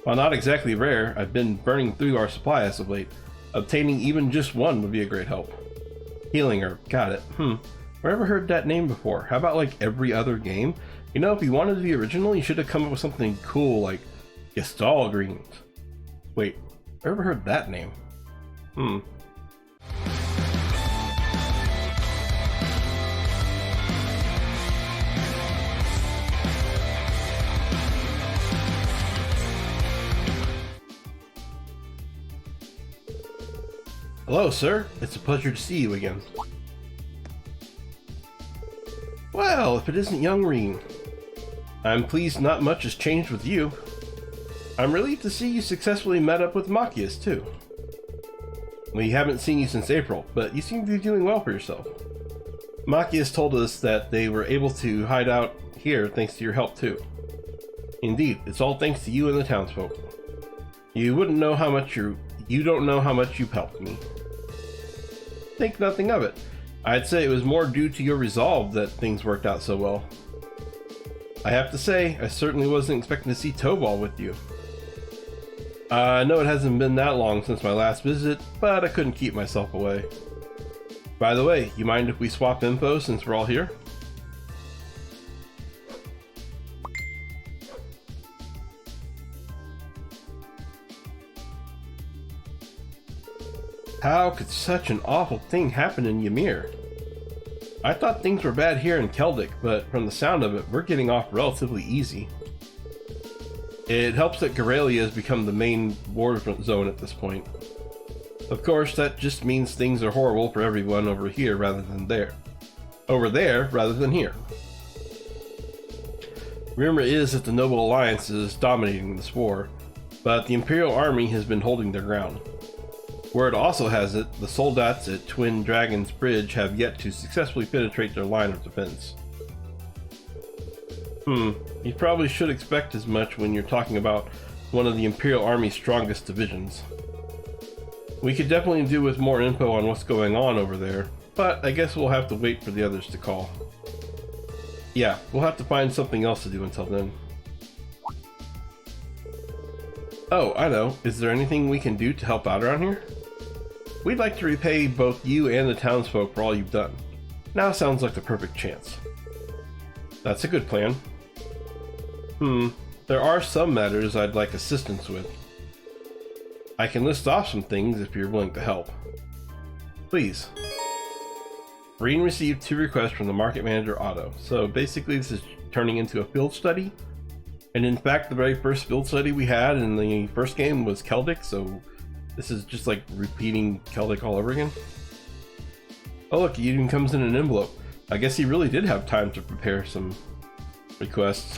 While not exactly rare, I've been burning through our supply as of late. Obtaining even just one would be a great help. Healing herb, got it. Never heard that name before. How about like every other game? You know, if you wanted to be original, you should have come up with something cool like Gestalt greens. Wait, ever heard that name? Hello, sir. It's a pleasure to see you again. Well, if it isn't young Rean. I'm pleased not much has changed with you. I'm relieved to see you successfully met up with Machias, too. We haven't seen you since April, but you seem to be doing well for yourself. Machias told us that they were able to hide out here thanks to your help, too. Indeed, it's all thanks to you and the townsfolk. You don't know how much you've helped me. Think nothing of it. I'd say it was more due to your resolve that things worked out so well. I have to say, I certainly wasn't expecting to see Tobal with you. I know it hasn't been that long since my last visit, but I couldn't keep myself away. By the way, you mind if we swap info since we're all here? How could such an awful thing happen in Ymir? I thought things were bad here in Keldic, but from the sound of it, we're getting off relatively easy. It helps that Gorelia has become the main war zone at this point. Of course, that just means things are horrible for everyone over here rather than there. Over there rather than here. Rumor is that the Noble Alliance is dominating this war, but the Imperial Army has been holding their ground. Word also has it, the soldats at Twin Dragon's Bridge have yet to successfully penetrate their line of defense. You probably should expect as much when you're talking about one of the Imperial Army's strongest divisions. We could definitely do with more info on what's going on over there, but I guess we'll have to wait for the others to call. Yeah, we'll have to find something else to do until then. Oh, I know. Is there anything we can do to help out around here? We'd like to repay both you and the townsfolk for all you've done. Now sounds like the perfect chance. That's a good plan. There are some matters I'd like assistance with. I can list off some things if you're willing to help. Please. Rean received 2 requests from the market manager Otto, so basically this is turning into a field study. And in fact, the very first field study we had in the first game was Keldic, so this is just like repeating Keldic all over again. Oh look, it even comes in an envelope. I guess he really did have time to prepare some requests.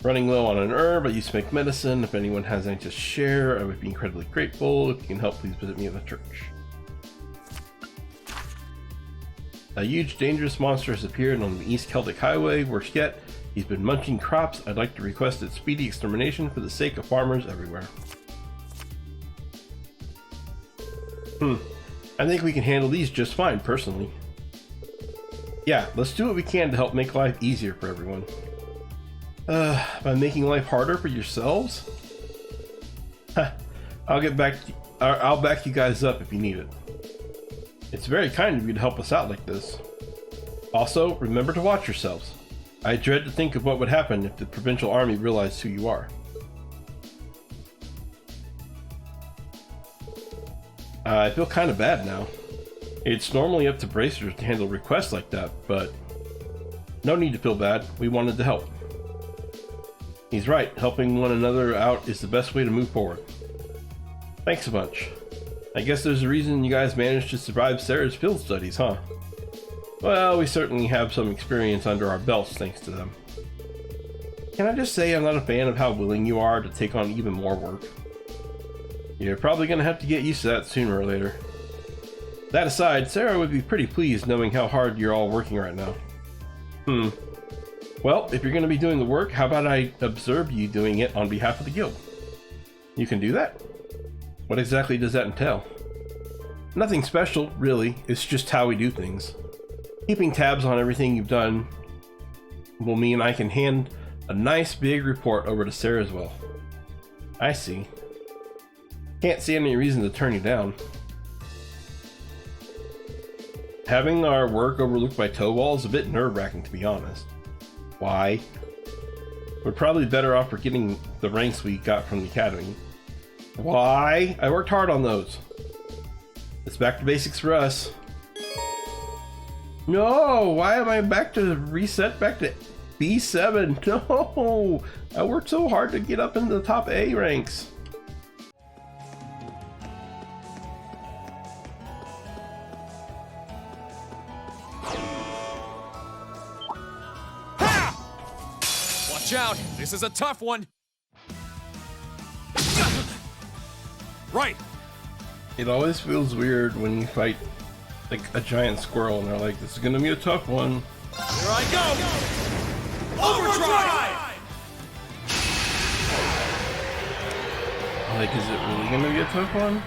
Running low on an herb, I used to make medicine. If anyone has any to share, I would be incredibly grateful. If you can help, please visit me at the church. A huge dangerous monster has appeared on the East Keldic Highway. Worse yet, he's been munching crops. I'd like to request its speedy extermination for the sake of farmers everywhere. I think we can handle these just fine, personally. Yeah, let's do what we can to help make life easier for everyone. By making life harder for yourselves? I'll back you guys up if you need it. It's very kind of you to help us out like this. Also, remember to watch yourselves. I dread to think of what would happen if the provincial army realized who you are. I feel kind of bad now. It's normally up to bracers to handle requests like that, but no need to feel bad. We wanted to help. He's right. Helping one another out is the best way to move forward. Thanks a bunch. I guess there's a reason you guys managed to survive Sarah's field studies, huh? Well, we certainly have some experience under our belts thanks to them. Can I just say I'm not a fan of how willing you are to take on even more work? You're probably going to have to get used to that sooner or later. That aside, Sarah would be pretty pleased knowing how hard you're all working right now. Well, if you're going to be doing the work, how about I observe you doing it on behalf of the guild? You can do that? What exactly does that entail? Nothing special, really. It's just how we do things. Keeping tabs on everything you've done will mean I can hand a nice big report over to Sarah as well. I see. Can't see any reason to turn you down. Having our work overlooked by Towball is a bit nerve-wracking, to be honest. Why? We're probably better off for getting the ranks we got from the academy. Why? I worked hard on those. It's back to basics for us. No, why am I back to reset back to B7? No, I worked so hard to get up into the top A ranks. Watch out, this is a tough one. Right. It always feels weird when you fight like a giant squirrel and they're like, this is gonna be a tough one. Here I go! Overdrive! Like, is it really gonna be a tough one?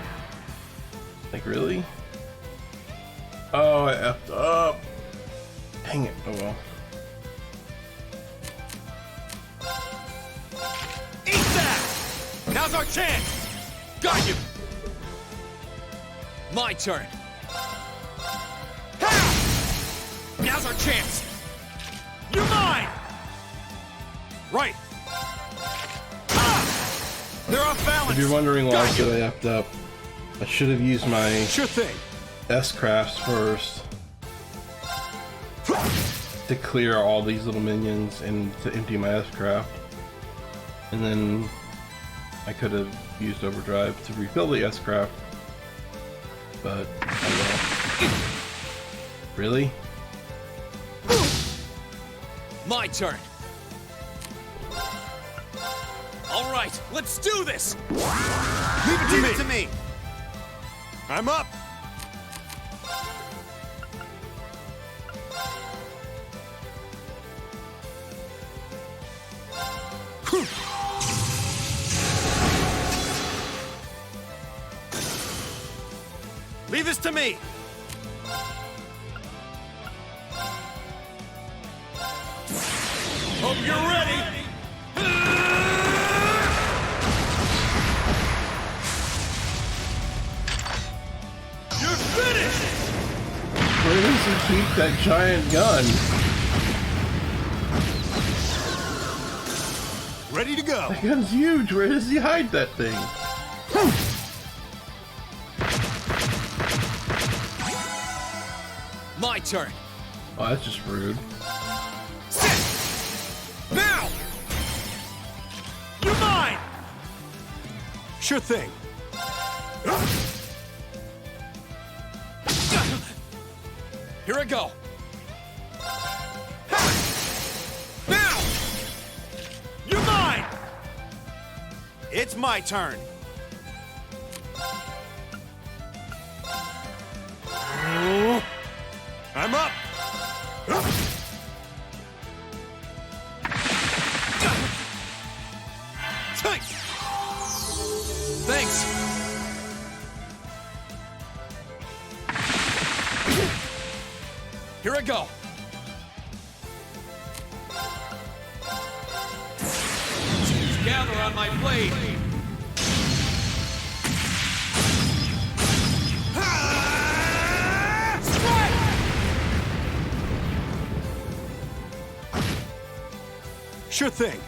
Like, really? Oh, I effed up. Dang it. Oh well. Eat that! Now's our chance! Got you! My turn. Ha! Now's our chance. You're mine! Right. Ah! They're off balance. If you're wondering why I said I effed up, I should have used my Sure thing. S-crafts first to clear all these little minions and to empty my S-craft. And then I could have used overdrive to refill the S-craft. But, oh well. Really? My turn. All right, let's do this. Leave it to me. I'm up. Leave this to me. Hope you're ready. You're finished. Where does he keep that giant gun? Ready to go. That gun's huge. Where does he hide that thing? My turn. Oh, that's just rude. Sit. Now. You're mine. Sure thing. Here I go. Now. You're mine. It's my turn. I'm up. Thanks. Here I go. Gather on my blade. Sure thing.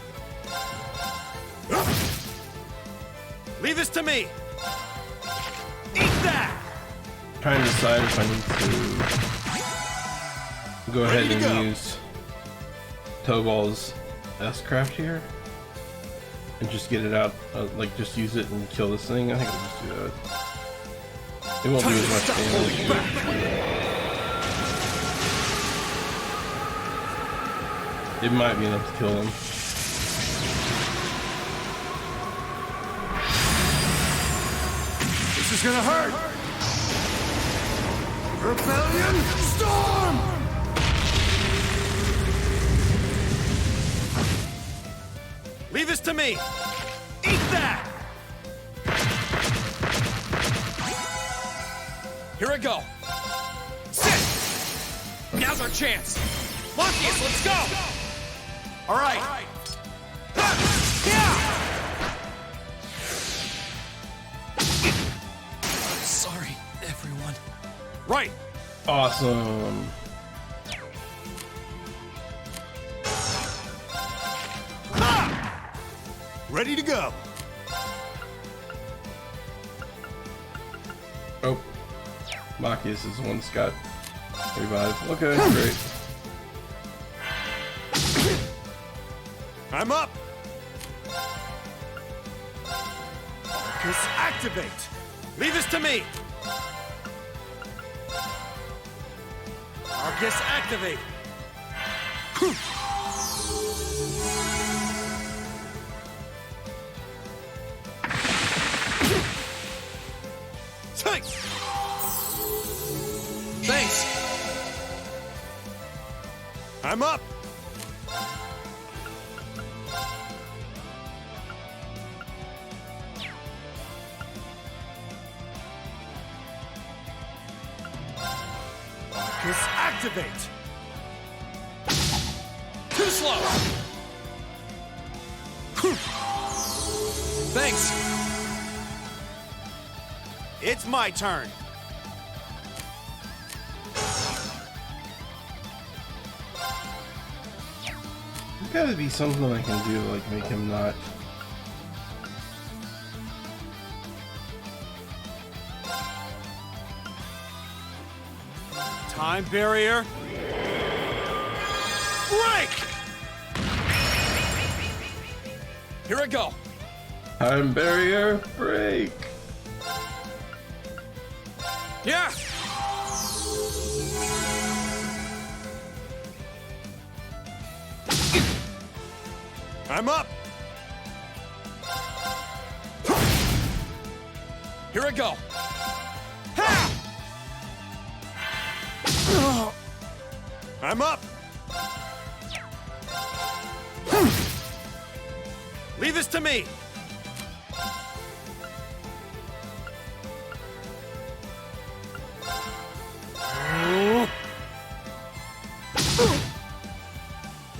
Leave this to me. Eat that. Trying to decide if I need to go ahead and use Towball's S-craft here and just get it out, like just use it and kill this thing. I think I'll just do that. It won't do as much damage. It might be enough to kill him. This is gonna hurt. Rebellion storm. Leave this to me. Eat that. Here I go. Sit. Now's our chance. Morpheus, let's go. All right. Awesome. Ah! Ready to go. Oh, Machias is the one that's got revive. Okay, great. I'm up. Arcus activate. Leave this to me. Arcus activate. Thanks. I'm up. Arcus activate. Too slow. Thanks. It's my turn. There's gotta be something I can do, like make him not. Time barrier. Break! Here I go. Time barrier break. Yeah. I'm up. Here I go. Ha! I'm up. Leave this to me.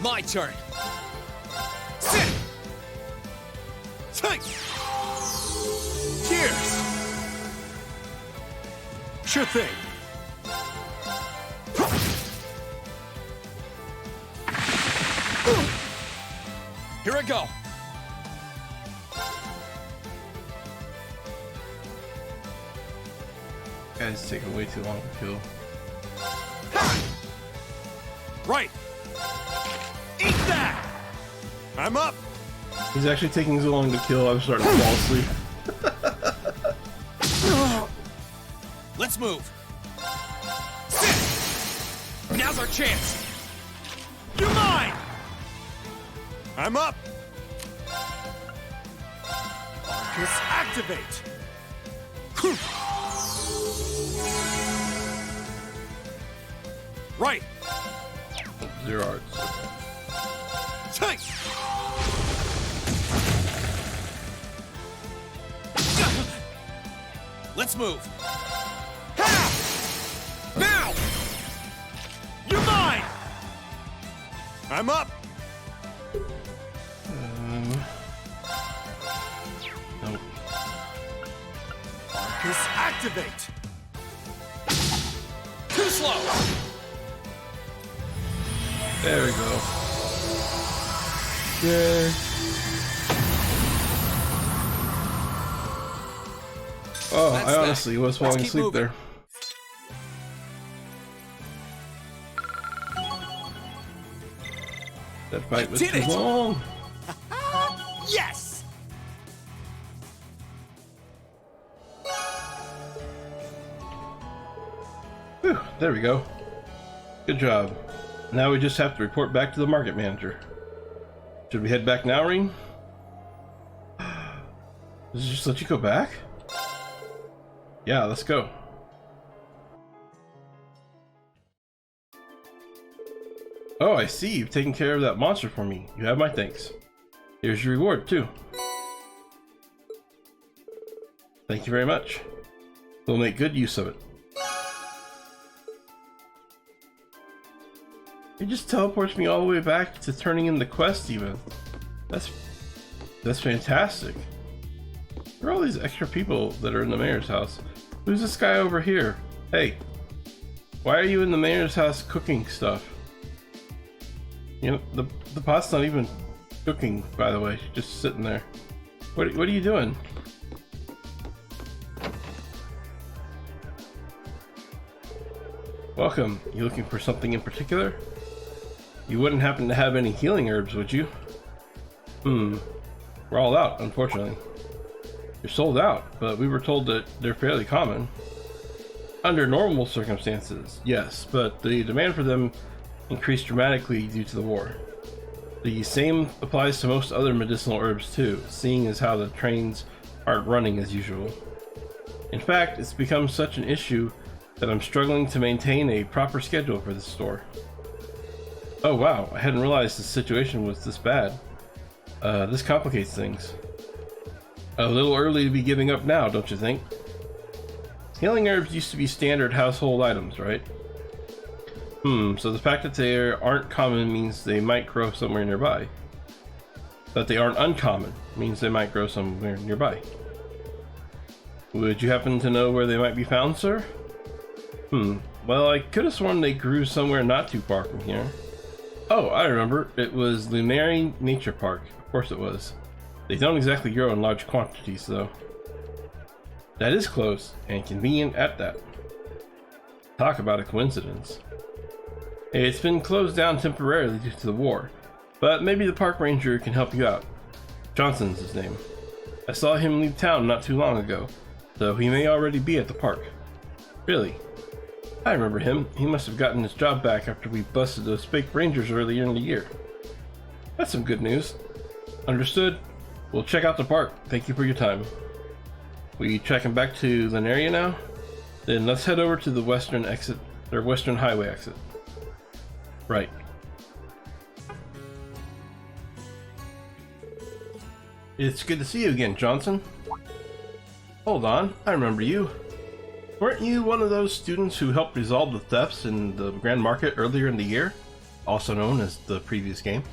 My turn. Sit. Take. Cheers. Sure thing. Here I go. Guys taking way too long to kill. Right. Eat that. I'm up. He's actually taking so long to kill, I'm starting to fall asleep. Let's move. Sit. Now's our chance. You're mine. I'm up. Arcus activate. Right. Zero arts. Take. Let's move. Ha! Now! You're mine! I'm up. Nope. Arcus activate. Too slow. There we go. Yay. Oh, That's I honestly was falling keep asleep moving. there. That fight was did too it. long. Yes! Whew, there we go. Good job. Now we just have to report back to the market manager. Should we head back now, Rean? Does it just let you go back? Yeah, let's go. Oh, I see. You've taken care of that monster for me. You have my thanks. Here's your reward, too. Thank you very much. We'll make good use of it. It just teleports me all the way back to turning in the quest even. That's fantastic. There are all these extra people that are in the mayor's house. Who's this guy over here? Hey. Why are you in the mayor's house cooking stuff? You know, the pot's not even cooking, by the way. Just sitting there. What are you doing? Welcome. You looking for something in particular? You wouldn't happen to have any healing herbs, would you? We're all out, unfortunately. You're sold out, but we were told that they're fairly common. Under normal circumstances, yes, but the demand for them increased dramatically due to the war. The same applies to most other medicinal herbs too, seeing as how the trains aren't running as usual. In fact, it's become such an issue that I'm struggling to maintain a proper schedule for this store. Oh wow, I hadn't realized the situation was this bad. This complicates things. A little early to be giving up now, don't you think? Healing herbs used to be standard household items, right? So the fact that they aren't common means they might grow somewhere nearby. That they aren't uncommon means they might grow somewhere nearby. Would you happen to know where they might be found, sir? Well, I could have sworn they grew somewhere not too far from here. Oh, I remember. It was Lunary Nature Park. Of course it was. They don't exactly grow in large quantities, though. That is close, and convenient at that. Talk about a coincidence. Hey, it's been closed down temporarily due to the war, but maybe the park ranger can help you out. Johnson's his name. I saw him leave town not too long ago, so he may already be at the park. Really? I remember him. He must have gotten his job back after we busted those fake rangers earlier in the year. That's some good news. Understood. We'll check out the park. Thank you for your time. We checking back to Lunaria now? Then let's head over to the western exit, or western highway exit. Right. It's good to see you again, Johnson. Hold on, I remember you. Weren't you one of those students who helped resolve the thefts in the Grand Market earlier in the year? Also known as the previous game.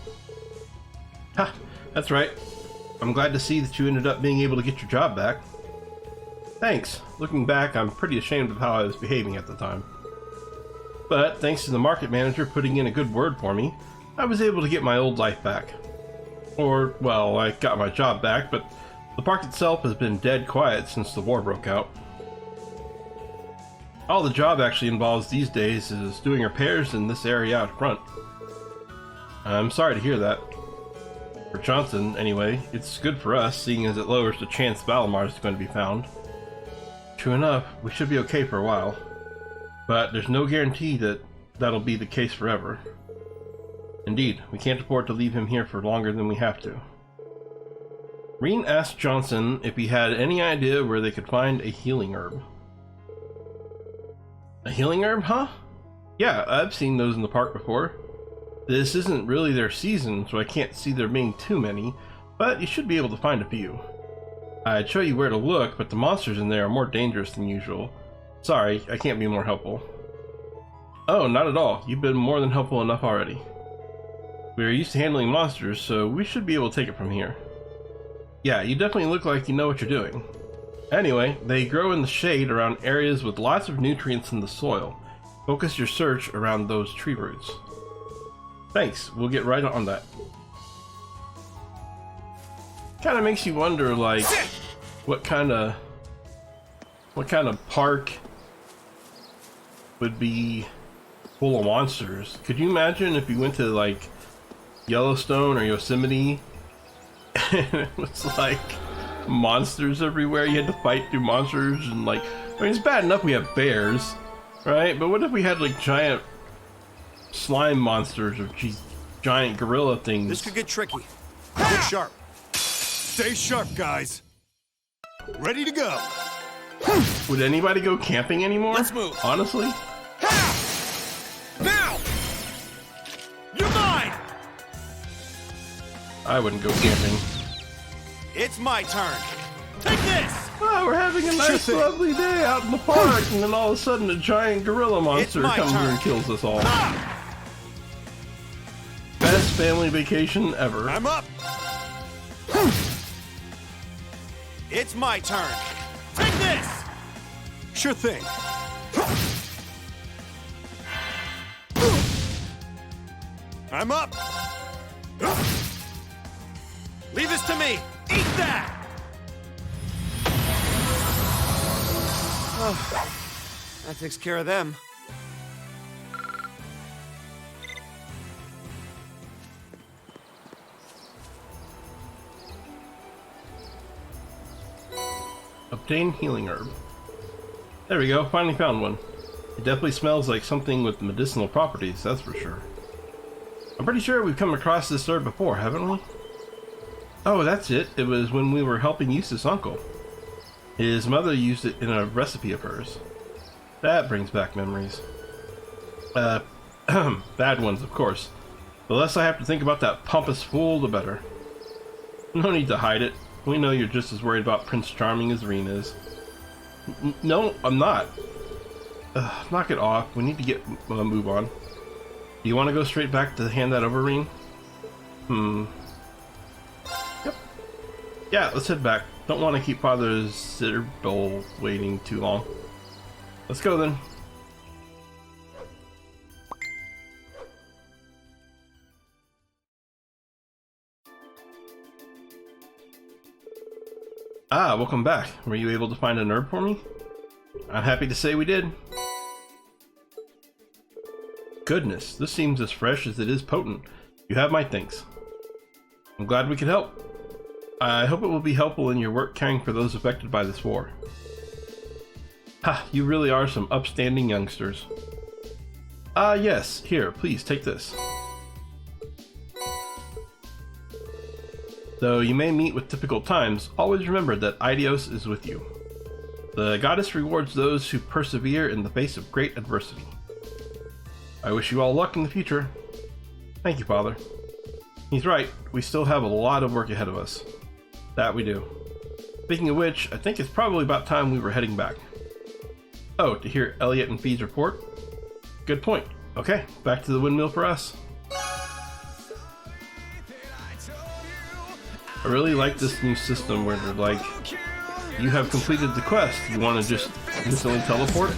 Ha, that's right. I'm glad to see that you ended up being able to get your job back. Thanks. Looking back, I'm pretty ashamed of how I was behaving at the time. But thanks to the market manager putting in a good word for me, I was able to get my old life back. Or, well, I got my job back, but the park itself has been dead quiet since the war broke out. All the job actually involves these days is doing repairs in this area out front. I'm sorry to hear that. For Johnson, anyway, it's good for us, seeing as it lowers the chance Valimar is going to be found. True enough, we should be okay for a while. But there's no guarantee that that'll be the case forever. Indeed, we can't afford to leave him here for longer than we have to. Rean asked Johnson if he had any idea where they could find a healing herb. A healing herb, huh? Yeah, I've seen those in the park before. This isn't really their season, so I can't see there being too many, but you should be able to find a few. I'd show you where to look, but the monsters in there are more dangerous than usual. Sorry, I can't be more helpful. Oh, not at all. You've been more than helpful enough already. We're used to handling monsters, so we should be able to take it from here. Yeah, you definitely look like you know what you're doing. Anyway, they grow in the shade around areas with lots of nutrients in the soil. Focus your search around those tree roots. Thanks, we'll get right on that. Kinda makes you wonder, like, what kind of park would be full of monsters? Could you imagine if you went to, like, Yellowstone or Yosemite and it was like monsters everywhere? You had to fight through monsters and, like, I mean, it's bad enough we have bears, right? But what if we had, like, giant slime monsters or giant gorilla things? This could get tricky. Get sharp. Stay sharp, guys. Ready to go. Would anybody go camping anymore? Let's move. Honestly? Now! You're mine! I wouldn't go camping. It's my turn. Take this! Oh, we're having a nice, lovely day out in the park, and then all of a sudden a giant gorilla monster comes here and kills us all. Best family vacation ever. I'm up. It's my turn. Take this! Sure thing. I'm up! Leave this to me! Eat that! Oh, that takes care of them. Obtain healing herb. There we go, finally found one. It definitely smells like something with medicinal properties, that's for sure. I'm pretty sure we've come across this herb before, haven't we? Oh, that's it. It was when we were helping Eustace's uncle. His mother used it in a recipe of hers. That brings back memories. Bad ones, of course. The less I have to think about that pompous fool, the better. No need to hide it. We know you're just as worried about Prince Charming as Rean is. No, I'm not. Knock it off. We need to get move on. Do you want to go straight back to hand that over, Rean? Yep. Yeah, let's head back. Don't want to keep Father Zitterbull waiting too long. Let's go then. Ah, welcome back. Were you able to find a herb for me? I'm happy to say we did. Goodness, this seems as fresh as it is potent. You have my thanks. I'm glad we could help. I hope it will be helpful in your work caring for those affected by this war. Ha, you really are some upstanding youngsters. Ah, yes, here, please take this. Though you may meet with difficult times, always remember that Idios is with you. The goddess rewards those who persevere in the face of great adversity. I wish you all luck in the future. Thank you, Father. He's right, we still have a lot of work ahead of us. That we do. Speaking of which, I think it's probably about time we were heading back. Oh, to hear Elliot and Fee's report? Good point. Okay, back to the windmill for us. I really like this new system where they're like, you have completed the quest, you want to just instantly teleport?